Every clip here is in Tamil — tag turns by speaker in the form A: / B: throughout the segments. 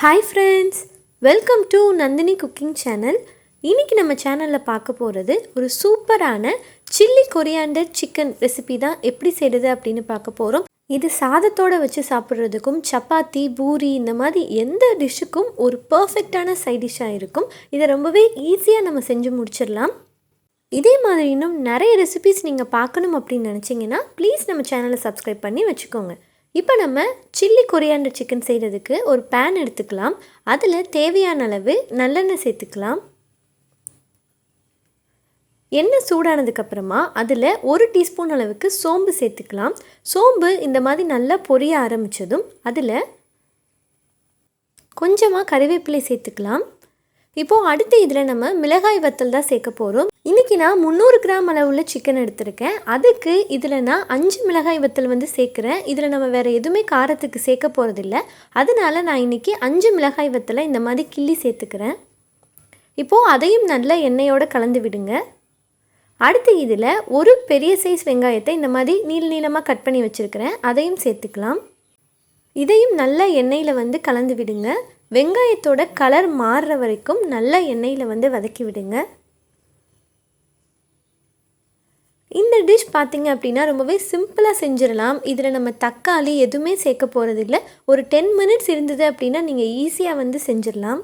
A: Hi friends, welcome to Nandini cooking channel. இன்னைக்கு நம்ம சேனல்ல பார்க்க போறது ஒரு சூப்பரான சில்லி கொரியாண்டர் சிக்கன் ரெசிபி தான் எப்படி செய்யறது அப்படினு பார்க்க போறோம். இது சாதத்தோட வச்சு சாப்பிடுறதுக்கும் சப்பாத்தி, பூரி இந்த மாதிரி எந்த டிஷ்ஷுக்கும் ஒரு பெர்ஃபெக்ட்டான சைட் டிஷ்ஷா இருக்கும். இத ரொம்பவே ஈஸியா நம்ம செஞ்சு முடிச்சிரலாம். இதே மாதிரி இன்னும் நிறைய ரெசிபீஸ் நீங்க பார்க்கணும் அப்படினு நினைச்சீங்கன்னா ப்ளீஸ் நம்ம சேனலை சப்ஸ்கிரைப் பண்ணி வச்சுக்கோங்க. இப்போ நம்ம சில்லி கொரியாண்டர் சிக்கன் செய்கிறதுக்கு ஒரு பேன் எடுத்துக்கலாம். அதில் தேவையான அளவு நல்லெண்ணெய் சேர்த்துக்கலாம். எண்ணெய் சூடானதுக்கப்புறமா அதில் 1 டீஸ்பூன் அளவுக்கு சோம்பு சேர்த்துக்கலாம். சோம்பு இந்த மாதிரி நல்லா பொரிய ஆரம்பித்ததும் அதில் கொஞ்சமாக கறிவேப்பிலை சேர்த்துக்கலாம். இப்போது அடுத்து இதில் நம்ம மிளகாய் வத்தல் தான் சேர்க்க போகிறோம். இன்றைக்கி நான் 300 கிராம் அளவுள்ள சிக்கன் எடுத்திருக்கேன். அதுக்கு இதில் நான் 5 மிளகாய் வத்தல் சேர்க்குறேன். இதில் நம்ம வேறு எதுவுமே காரத்துக்கு சேர்க்க போகிறதில்ல. அதனால் நான் இன்றைக்கி 5 மிளகாய் வத்தலை இந்த மாதிரி கிள்ளி சேர்த்துக்கிறேன். இப்போது அதையும் நல்லா எண்ணெயோடு கலந்து விடுங்க. அடுத்து இதில் ஒரு பெரிய சைஸ் வெங்காயத்தை இந்த மாதிரி நீளமாக கட் பண்ணி வச்சுருக்கிறேன். அதையும் சேர்த்துக்கலாம். இதையும் நல்லா எண்ணெயில் கலந்து விடுங்க. வெங்காயத்தோட கலர் மாறுற வரைக்கும் நல்லா எண்ணெயில் வதக்கி விடுங்க. இந்த டிஷ் பார்த்திங்க அப்படின்னா ரொம்பவே சிம்பிளாக செஞ்சிடலாம். இதில் நம்ம தக்காளி எதுவுமே சேர்க்க போகிறதில்ல. ஒரு 10 மினிட்ஸ் இருந்தது அப்படின்னா நீங்கள் ஈஸியாக செஞ்சிடலாம்.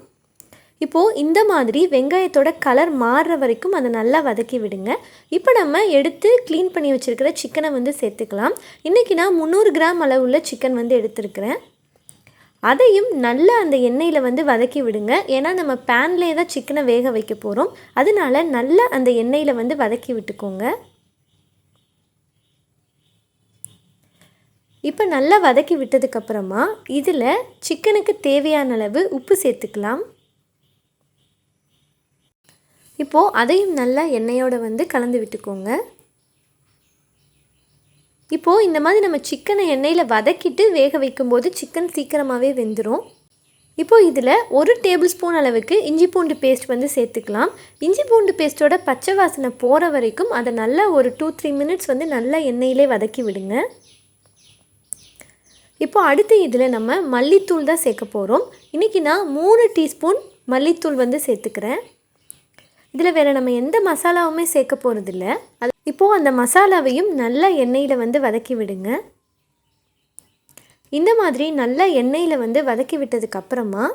A: இப்போது இந்த மாதிரி வெங்காயத்தோட கலர் மாறுற வரைக்கும் அதை நல்லா வதக்கி விடுங்க. இப்போ நம்ம எடுத்து க்ளீன் பண்ணி வச்சுருக்கிற சிக்கனை சேர்த்துக்கலாம். இன்றைக்கி நான் 300 கிராம் அளவுள்ள சிக்கன் எடுத்துருக்கிறேன். அதையும் நல்லா அந்த எண்ணெயில் வதக்கி விடுங்க. ஏன்னா நம்ம பேன்லேயே தான் சிக்கனை வேக வைக்க போகிறோம். அதனால நல்லா அந்த எண்ணெயில் வதக்கி விட்டுக்கோங்க. இப்போ நல்லா வதக்கி விட்டதுக்கப்புறமா இதில் சிக்கனுக்கு தேவையான அளவு உப்பு சேர்த்துக்கலாம். இப்போது அதையும் நல்லா எண்ணெயோடு கலந்து விட்டுக்கோங்க. இப்போது இந்த மாதிரி நம்ம சிக்கனை எண்ணெயில் வதக்கிட்டு வேக வைக்கும்போது சிக்கன் சீக்கிரமாகவே வெந்துடும். இப்போது இதில் 1 டேபிள் ஸ்பூன் அளவுக்கு இஞ்சி பூண்டு பேஸ்ட் சேர்த்துக்கலாம். இஞ்சி பூண்டு பேஸ்ட்டோட பச்சை வாசனை போகிற வரைக்கும் அதை நல்லா ஒரு 2-3 மினிட்ஸ் நல்லா எண்ணெயிலே வதக்கி விடுங்க. இப்போது அடுத்து இதில் நம்ம மல்லித்தூள் தான் சேர்க்க போகிறோம். இன்றைக்கி நான் 3 டீஸ்பூன் மல்லித்தூள் சேர்த்துக்கிறேன். இதில் வேறு நம்ம எந்த மசாலாவுமே சேர்க்க போகிறதில்ல. இப்போது அந்த மசாலாவையும் நல்லா எண்ணெயில் வதக்கி விடுங்க. இந்த மாதிரி நல்லா எண்ணெயில் வதக்கி விட்டதுக்கப்புறமா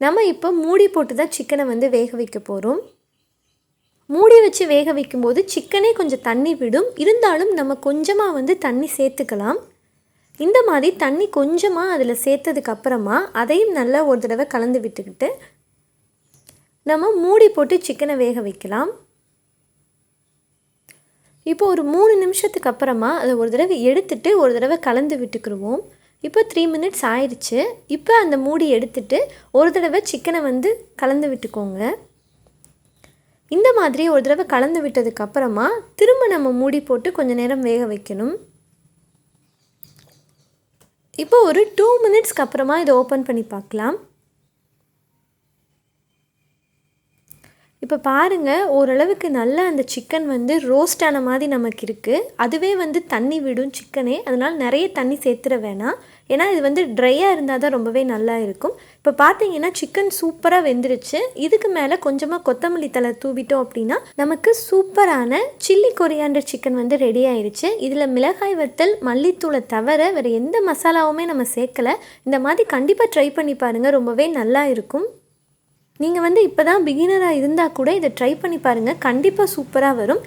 A: நம்ம இப்போ மூடி போட்டு தான் சிக்கனை வேக வைக்க போகிறோம். மூடி வச்சு வேக வைக்கும்போது சிக்கனே கொஞ்சம் தண்ணி விடும். இருந்தாலும் நம்ம கொஞ்சமாக தண்ணி சேர்த்துக்கலாம். இந்த மாதிரி தண்ணி கொஞ்சமாக அதில் சேர்த்ததுக்கப்புறமா அதையும் நல்லா ஒரு தடவை கலந்து விட்டுக்கிட்டு நம்ம மூடி போட்டு சிக்கனை வேக வைக்கலாம். இப்போ ஒரு 3 நிமிஷத்துக்கு அப்புறமா அதை ஒரு தடவை எடுத்துட்டு ஒரு தடவை கலந்து விட்டுக்குருவோம். இப்போ 3 மினிட்ஸ் ஆயிடுச்சு. இப்போ அந்த மூடி எடுத்துட்டு ஒரு தடவை சிக்கனை கலந்து விட்டுக்கோங்க. இந்த மாதிரி ஒரு தடவை கலந்து விட்டதுக்கப்புறமா திரும்ப நம்ம மூடி போட்டு கொஞ்சம் நேரம் வேக வைக்கணும். இப்போ ஒரு 2 மினிட்ஸ்க்கு அப்புறமா இதை ஓப்பன் பண்ணி பார்க்கலாம். இப்போ பாருங்கள், ஓரளவுக்கு நல்லா அந்த சிக்கன் ரோஸ்ட் ஆன மாதிரி நமக்கு இருக்குது. அதுவே தண்ணி விடும் சிக்கனே. அதனால் நிறைய தண்ணி சேர்த்துட வேணாம். ஏன்னா இது ட்ரையாக இருந்தால் தான் ரொம்பவே நல்லா இருக்கும். இப்போ பார்த்தீங்கன்னா சிக்கன் சூப்பராக வெந்துருச்சு. இதுக்கு மேலே கொஞ்சமாக கொத்தமல்லி தழை தூவிட்டோம் அப்படின்னா நமக்கு சூப்பரான சில்லி கொரியாண்டர் சிக்கன் ரெடி ஆயிடுச்சு. இதில் மிளகாய் வத்தல், மல்லித்தூளை தவிர வேறு எந்த மசாலாவுமே நம்ம சேர்க்கலை. இந்த மாதிரி கண்டிப்பாக ட்ரை பண்ணி பாருங்கள், ரொம்பவே நல்லா இருக்கும். நீங்கள் இப்போ தான் பிகினராக இருந்தால் கூட இதை ட்ரை பண்ணி பாருங்கள், கண்டிப்பாக சூப்பராக வரும்.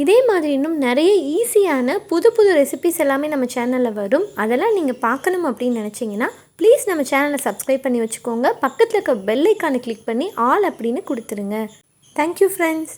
A: இதே மாதிரி இன்னும் நிறைய ஈஸியான புது ரெசிபிஸ் எல்லாமே நம்ம சேனலில் வரும். அதெல்லாம் நீங்கள் பார்க்கணும் அப்படின்னு நினச்சிங்கன்னா ப்ளீஸ் நம்ம சேனலை சப்ஸ்கிரைப் பண்ணி வச்சுக்கோங்க. பக்கத்தில் இருக்க பெல் ஐக்கானை கிளிக் பண்ணி ஆல் அப்படின்னு கொடுத்துருங்க. Thank you friends.